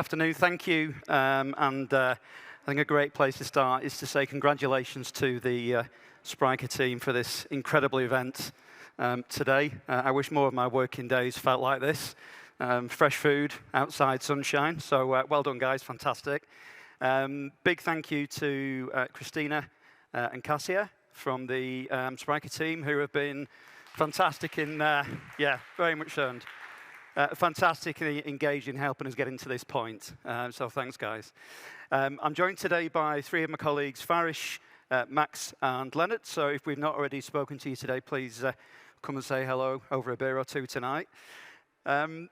afternoon. Thank you. I think a great place to start is to say congratulations to the Spryker team for this incredible event today. I wish more of my working days felt like this. Fresh food, outside sunshine. So well done, guys. Fantastic. Big thank you to Christina and Cassia from the Spryker team, who have been fantastic in, very much earned. Fantastically engaged in helping us get into this point. So thanks, guys. I'm joined today by three of my colleagues, Farish, Max, and Leonard. So if we've not already spoken to you today, please come and say hello over a beer or two tonight. I'll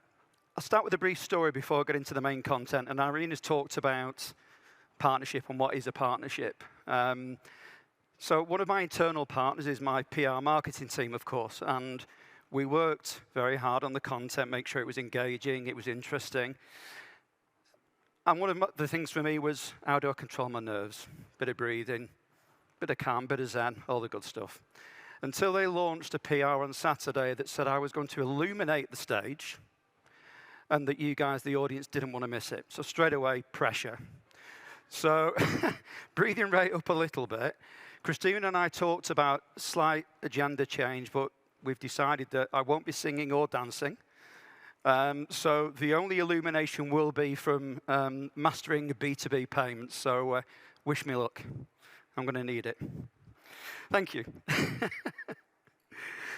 start with a brief story before I get into the main content. And Irene has talked about partnership and what is a partnership. So one of my internal partners is my PR marketing team, of course. And we worked very hard on the content, make sure it was engaging, it was interesting. And one of the things for me was, how do I control my nerves? Bit of breathing, bit of calm, bit of zen, all the good stuff. Until they launched a PR on Saturday that said I was going to illuminate the stage and that you guys, the audience, didn't want to miss it. So straight away, pressure. So breathing rate up a little bit. Christina and I talked about slight agenda change, but we've decided that I won't be singing or dancing. So the only illumination will be from mastering B2B payments. So wish me luck. I'm going to need it. Thank you.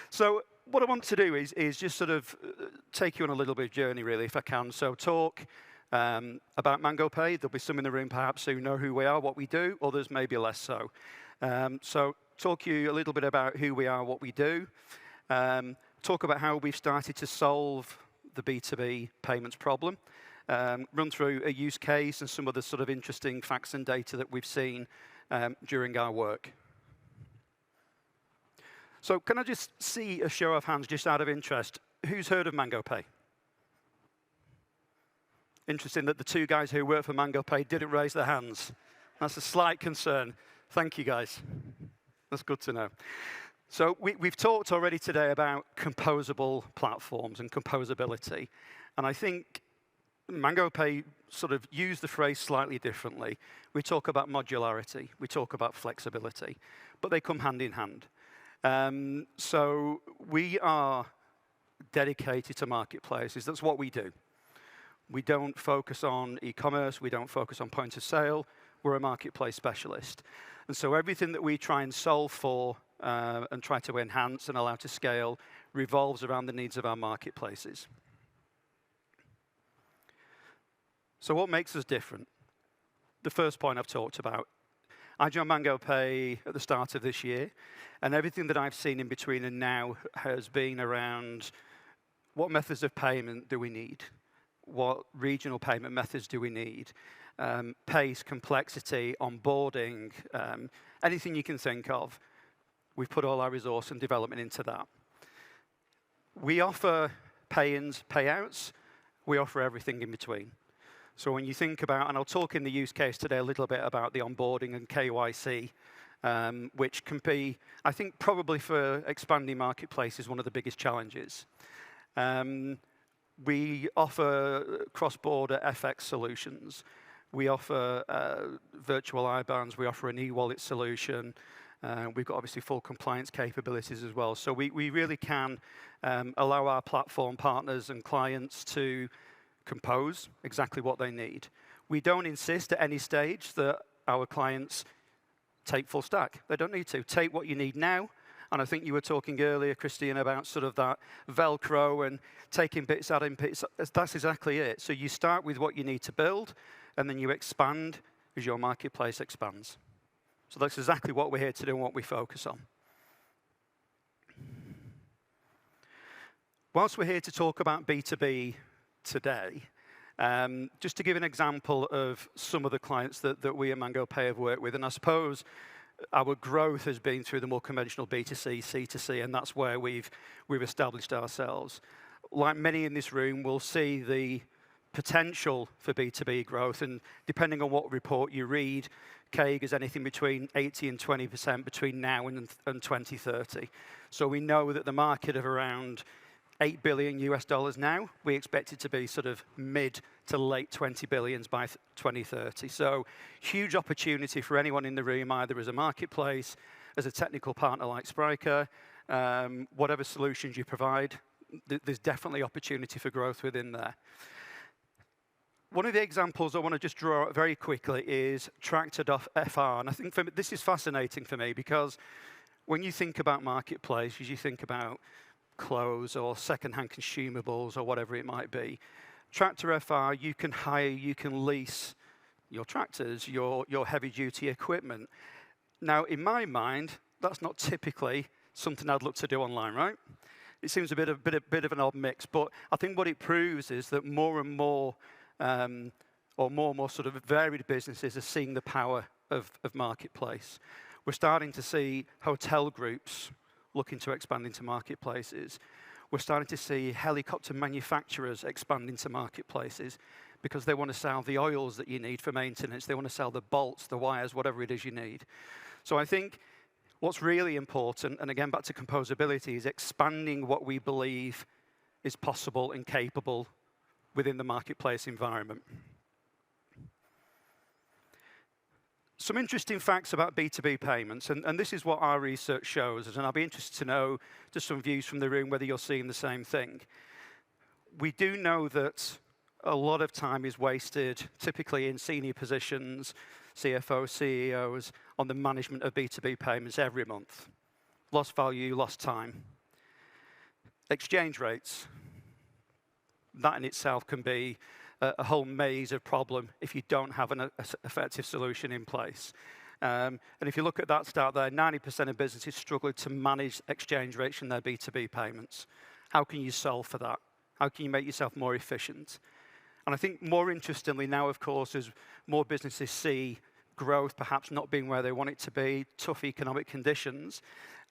So what I want to do is just sort of take you on a little bit of journey, really, if I can. So talk about Mangopay. There'll be some in the room, perhaps, who know who we are, what we do. Others maybe less so. So talk you a little bit about who we are, what we do. Talk about how we've started to solve the B2B payments problem. Run through a use case and some of the sort of interesting facts and data that we've seen during our work. So can I just see a show of hands, just out of interest? Who's heard of Mangopay? Interesting that the two guys who work for Mangopay didn't raise their hands. That's a slight concern. Thank you, guys. That's good to know. So we've talked already today about composable platforms and composability. And I think Mangopay sort of used the phrase slightly differently. We talk about modularity. We talk about flexibility. But they come hand in hand. So we are dedicated to marketplaces. That's what we do. We don't focus on e-commerce. We don't focus on point of sale. We're a marketplace specialist. And so everything that we try and solve for and try to enhance and allow to scale revolves around the needs of our marketplaces. So what makes us different? The first point I've talked about. I joined Mangopay at the start of this year, and everything that I've seen in between and now has been around what methods of payment do we need? What regional payment methods do we need? Pace, complexity, onboarding, anything you can think of. We've put all our resource and development into that. We offer pay-ins, payouts. We offer everything in between. So when you think about, and I'll talk in the use case today a little bit about the onboarding and KYC, which can be, I think, probably for expanding marketplaces, one of the biggest challenges. We offer cross-border FX solutions. We offer virtual IBANs. We offer an e-wallet solution. We've got obviously full compliance capabilities as well. So we really can allow our platform partners and clients to compose exactly what they need. We don't insist at any stage that our clients take full stack. They don't need to. Take what you need now. And I think you were talking earlier, Christine, about sort of that Velcro and taking bits, adding bits. That's exactly it. So you start with what you need to build, and then you expand as your marketplace expands. So that's exactly what we're here to do and what we focus on. Whilst we're here to talk about B2B today, just to give an example of some of the clients that we at Mangopay have worked with, and I suppose our growth has been through the more conventional B2C, C2C, and that's where we've established ourselves. Like many in this room, we'll see the potential for B2B growth, and depending on what report you read, CAGR is anything between 80 and 20% between now and 2030. So we know that the market of around $8 billion US dollars now. We expect it to be sort of mid to late 20 billions by 2030. So huge opportunity for anyone in the room, either as a marketplace, as a technical partner like Spryker, whatever solutions you provide, there's definitely opportunity for growth within there. One of the examples I want to just draw out very quickly is Tractor.fr. And I think this is fascinating for me because when you think about marketplaces, you think about clothes or second-hand consumables or whatever it might be. Tractor.fr, you can hire, you can lease your tractors, your heavy-duty equipment. Now, in my mind, that's not typically something I'd look to do online, right? It seems a bit of an odd mix, but I think what it proves is that more and more, or more and more sort of varied businesses are seeing the power of marketplace. We're starting to see hotel groups looking to expand into marketplaces. We're starting to see helicopter manufacturers expand into marketplaces because they want to sell the oils that you need for maintenance. They want to sell the bolts, the wires, whatever it is you need. So I think what's really important, and again back to composability, is expanding what we believe is possible and capable within the marketplace environment. Some interesting facts about B2B payments, and this is what our research shows us, and I'll be interested to know just some views from the room whether you're seeing the same thing. We do know that a lot of time is wasted, typically in senior positions, CFOs, CEOs, on the management of B2B payments every month. Lost value, lost time. Exchange rates. That in itself can be a whole maze of problem if you don't have an effective solution in place. And if you look at that stat there, 90% of businesses struggle to manage exchange rates in their B2B payments. How can you solve for that? How can you make yourself more efficient? And I think more interestingly now, of course, as more businesses see growth perhaps not being where they want it to be, tough economic conditions,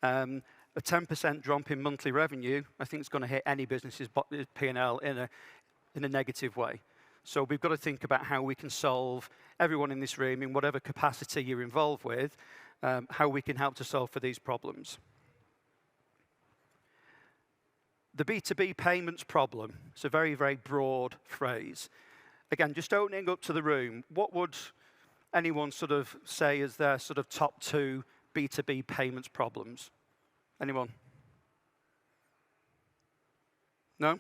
a 10% drop in monthly revenue, I think is going to hit any business's P&L in a negative way. So we've got to think about how we can solve, everyone in this room, in whatever capacity you're involved with, how we can help to solve for these problems. The B2B payments problem, it's a very, very broad phrase. Again, just opening up to the room, what would anyone sort of say is their sort of top 2 B2B payments problems? Anyone? No?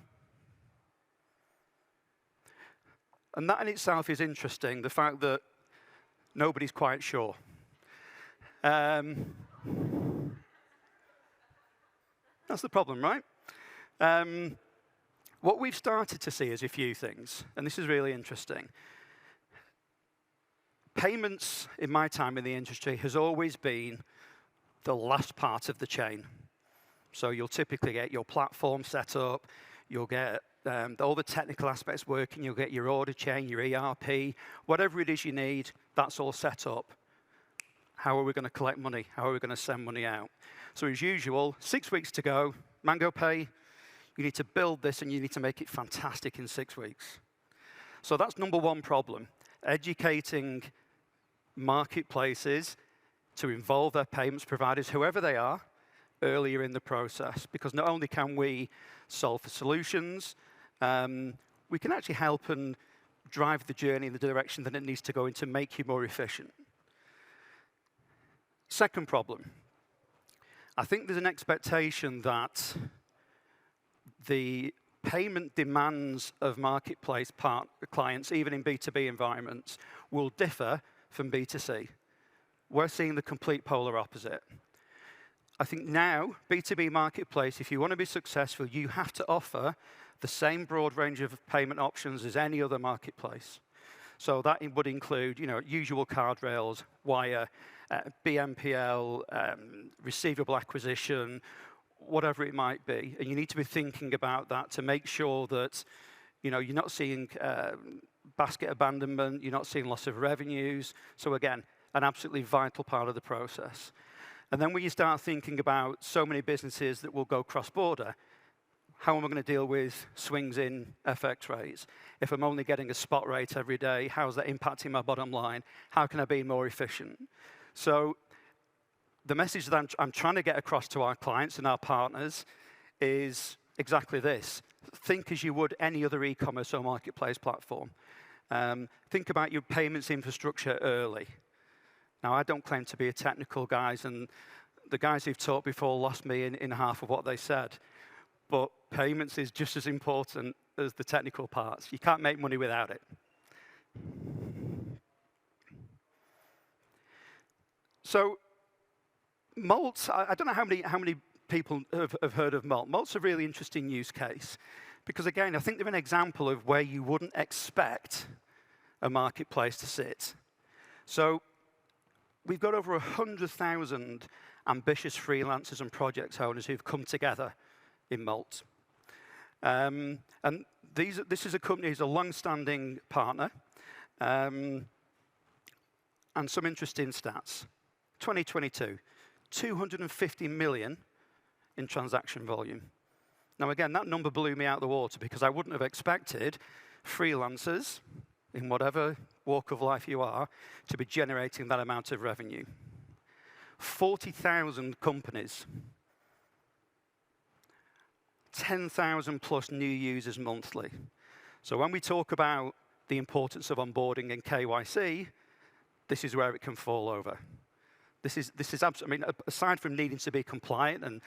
And that in itself is interesting, the fact that nobody's quite sure. That's the problem, right? What we've started to see is a few things, and this is really interesting. Payments, in my time in the industry, has always been the last part of the chain. So you'll typically get your platform set up, you'll get all the technical aspects working, you'll get your order chain, your ERP, whatever it is you need, that's all set up. How are we going to collect money? How are we going to send money out? So as usual, 6 weeks to go, Mangopay, you need to build this and you need to make it fantastic in 6 weeks. So that's number one problem, educating marketplaces to involve their payments providers, whoever they are, earlier in the process. Because not only can we solve for solutions, we can actually help and drive the journey in the direction that it needs to go in to make you more efficient. Second problem. I think there's an expectation that the payment demands of marketplace clients, even in B2B environments, will differ from B2C. We're seeing the complete polar opposite. I think now, B2B marketplace, if you want to be successful, you have to offer the same broad range of payment options as any other marketplace. So that would include, usual card rails, wire, BNPL, receivable acquisition, whatever it might be. And you need to be thinking about that to make sure that, you're not seeing basket abandonment, you're not seeing loss of revenues. So again, an absolutely vital part of the process. And then when you start thinking about so many businesses that will go cross-border, how am I going to deal with swings in FX rates? If I'm only getting a spot rate every day, how is that impacting my bottom line? How can I be more efficient? So the message that I'm trying to get across to our clients and our partners is exactly this. Think as you would any other e-commerce or marketplace platform. Think about your payments infrastructure early. Now, I don't claim to be a technical guy, and the guys who've talked before lost me in half of what they said. But payments is just as important as the technical parts. You can't make money without it. So, Molt, I don't know how many people have heard of Molt. Molt's a really interesting use case because, again, I think they're an example of where you wouldn't expect a marketplace to sit. So, we've got over 100,000 ambitious freelancers and project owners who've come together in Molt. And this is a company who's a long-standing partner. And some interesting stats. 2022, 250 million in transaction volume. Now, again, that number blew me out of the water because I wouldn't have expected freelancers, in whatever walk of life you are, to be generating that amount of revenue. 40,000 companies. 10,000 plus new users monthly. So when we talk about the importance of onboarding and KYC, this is where it can fall over. This is absolutely, I mean, aside from needing to be compliant and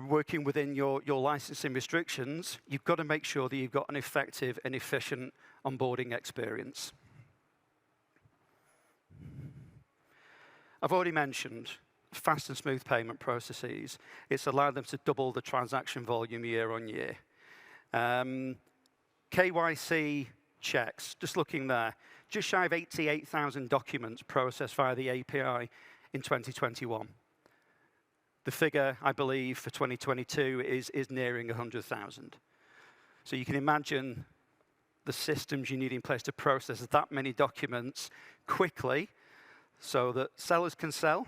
working within your licensing restrictions, you've got to make sure that you've got an effective and efficient onboarding experience. I've already mentioned fast and smooth payment processes. It's allowed them to double the transaction volume year on year. KYC checks, just looking there, just shy of 88,000 documents processed via the API in 2021. The figure, I believe, for 2022 is nearing 100,000. So you can imagine the systems you need in place to process that many documents quickly so that sellers can sell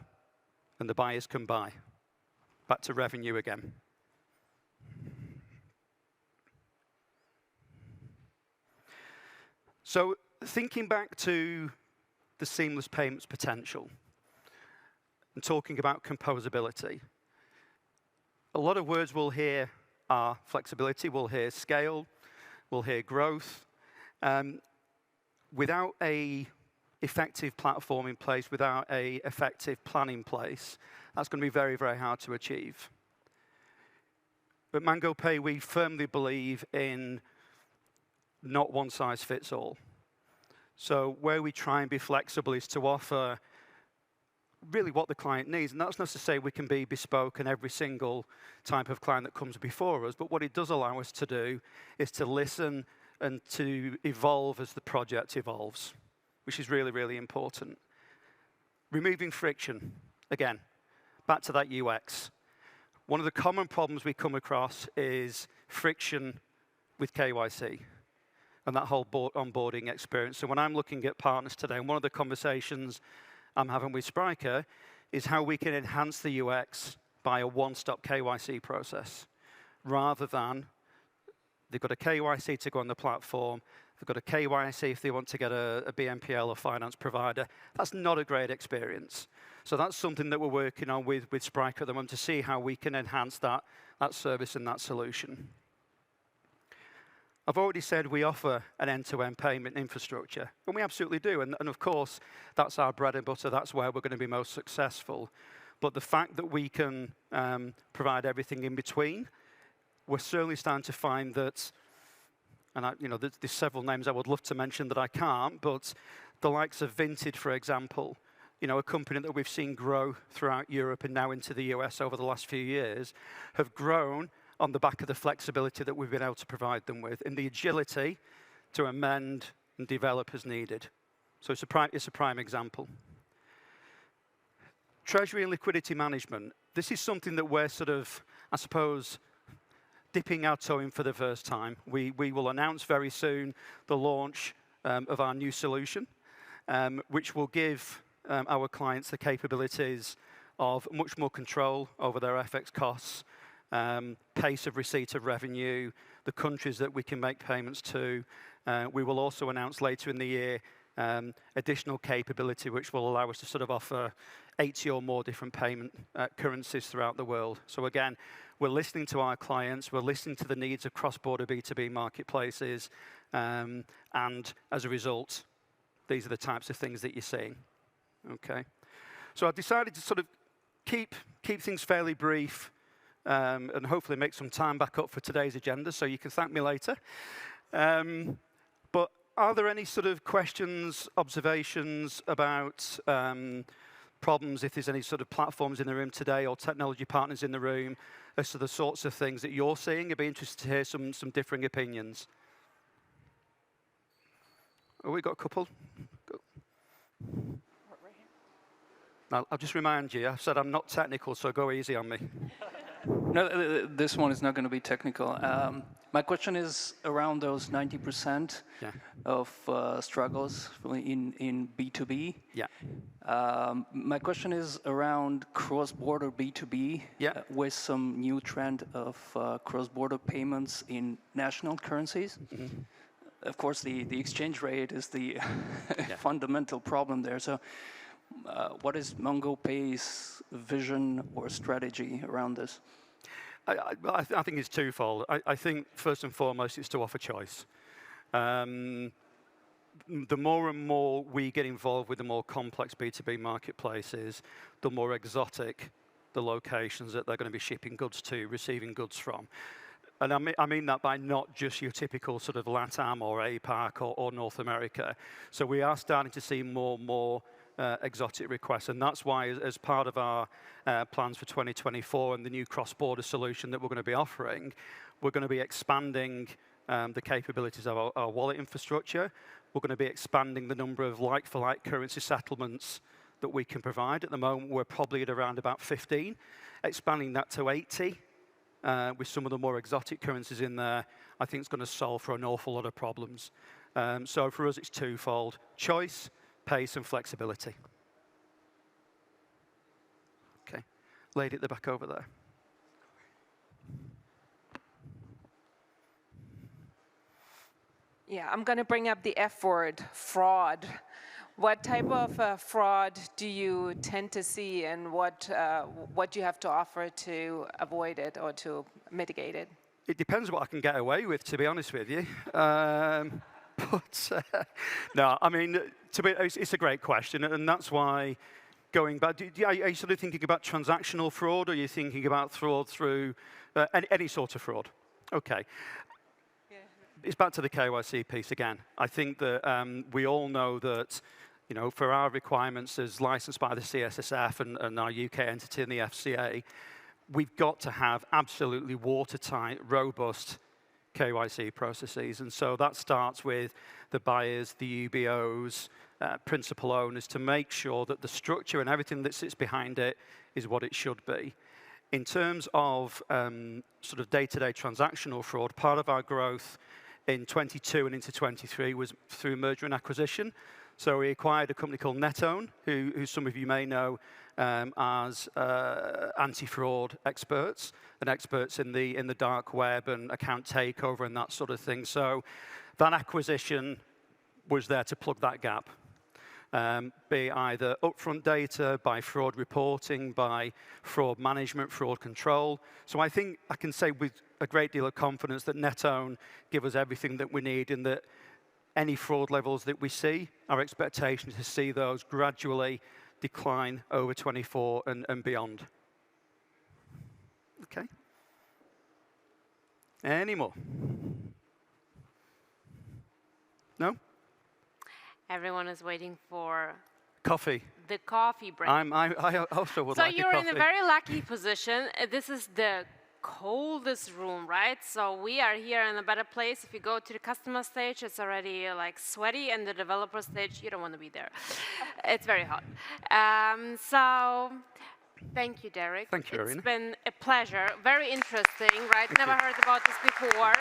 and the buyers can buy. Back to revenue again. So thinking back to the seamless payments potential and talking about composability, a lot of words we'll hear are flexibility, we'll hear scale, we'll hear growth. Without an effective platform in place, without an effective plan in place, that's going to be very, very hard to achieve. At Mangopay, we firmly believe in not one size fits all. So where we try and be flexible is to offer really what the client needs. And that's not to say we can be bespoke in every single type of client that comes before us, but what it does allow us to do is to listen and to evolve as the project evolves, which is really, really important. Removing friction, again, back to that UX. One of the common problems we come across is friction with KYC and that whole onboarding experience. So when I'm looking at partners today, and one of the conversations I'm having with Spryker is how we can enhance the UX by a one-stop KYC process, rather than they've got a KYC to go on the platform, they've got a KYC if they want to get a BNPL or finance provider. That's not a great experience. So that's something that we're working on with Spryker at the moment to see how we can enhance that service and that solution. I've already said we offer an end-to-end payment infrastructure, and we absolutely do. And of course, that's our bread and butter. That's where we're going to be most successful. But the fact that we can provide everything in between, we're certainly starting to find that, and there's several names I would love to mention that I can't, but the likes of Vinted, for example, a company that we've seen grow throughout Europe and now into the US over the last few years, have grown on the back of the flexibility that we've been able to provide them with, and the agility to amend and develop as needed. So it's a prime example. Treasury and liquidity management. This is something that we're sort of, I suppose, dipping our toe in for the first time. We will announce very soon the launch of our new solution, which will give our clients the capabilities of much more control over their FX costs, pace of receipt of revenue, the countries that we can make payments to. We will also announce later in the year additional capability which will allow us to sort of offer 80 or more different payment currencies throughout the world. So again, we're listening to our clients, we're listening to the needs of cross-border B2B marketplaces, and as a result, these are the types of things that you're seeing. Okay, so I decided to sort of keep things fairly brief, and hopefully make some time back up for today's agenda, so you can thank me later. But are there any sort of questions, observations about problems, if there's any sort of platforms in the room today or technology partners in the room, as to the sorts of things that you're seeing? I'd be interested to hear some differing opinions. Oh, we got a couple. Go. Now, I'll just remind you, I said I'm not technical, so go easy on me. No, this one is not going to be technical. My question is around those 90% of struggles in B2B. Yeah. My question is around cross-border B2B with some new trend of cross-border payments in national currencies. Mm-hmm. Of course, the exchange rate is the fundamental problem there. So what is Mangopay's vision or strategy around this? I think it's twofold. I think, first and foremost, it's to offer choice. The more and more we get involved with the more complex B2B marketplaces, the more exotic the locations that they're going to be shipping goods to, receiving goods from. And I mean that by not just your typical sort of LATAM or APAC or North America. So we are starting to see more and more exotic requests, and that's why, as part of our plans for 2024 and the new cross-border solution that we're going to be offering, we're going to be expanding the capabilities of our wallet infrastructure. We're going to be expanding the number of like-for-like currency settlements that we can provide. At the moment, we're probably at around about 15, expanding that to 80. With some of the more exotic currencies in there, I think it's going to solve for an awful lot of problems. So for us, it's twofold: choice, pace, and flexibility. Okay, lady at the back over there. Yeah, I'm going to bring up the F word, fraud. What type of fraud do you tend to see, and what do you have to offer to avoid it or to mitigate it? It depends what I can get away with, to be honest with you. No, I mean, it's a great question, and that's why, going back, are you sort of thinking about transactional fraud, or are you thinking about fraud through any sort of fraud? Okay. It's back to the KYC piece again. I think that we all know that, you know, for our requirements as licensed by the CSSF and our UK entity in the FCA, we've got to have absolutely watertight, robust KYC processes. And so that starts with the buyers, the UBOs, principal owners, to make sure that the structure and everything that sits behind it is what it should be. In terms of sort of day-to-day transactional fraud, part of our growth in 22 and into 23 was through merger and acquisition. So we acquired a company called NetOwn, who some of you may know as anti-fraud experts and experts in the dark web and account takeover and that sort of thing. So that acquisition was there to plug that gap. Be either upfront data, by fraud reporting, by fraud management, fraud control. So I think I can say with a great deal of confidence that NetOwn give us everything that we need, and that any fraud levels that we see, our expectation is to see those gradually decline over 24 and beyond. Okay. Any more? No? Everyone is waiting for coffee. The coffee break. I also would like a coffee. So you're in a very lucky position. This is the coldest room, right? So we are here in a better place. If you go to the customer stage, it's already like sweaty, and the developer stage, you don't want to be there. It's very hot. So thank you, Derrick. Thank you, Irina. It's been a pleasure. Very interesting, right? Never heard about this before.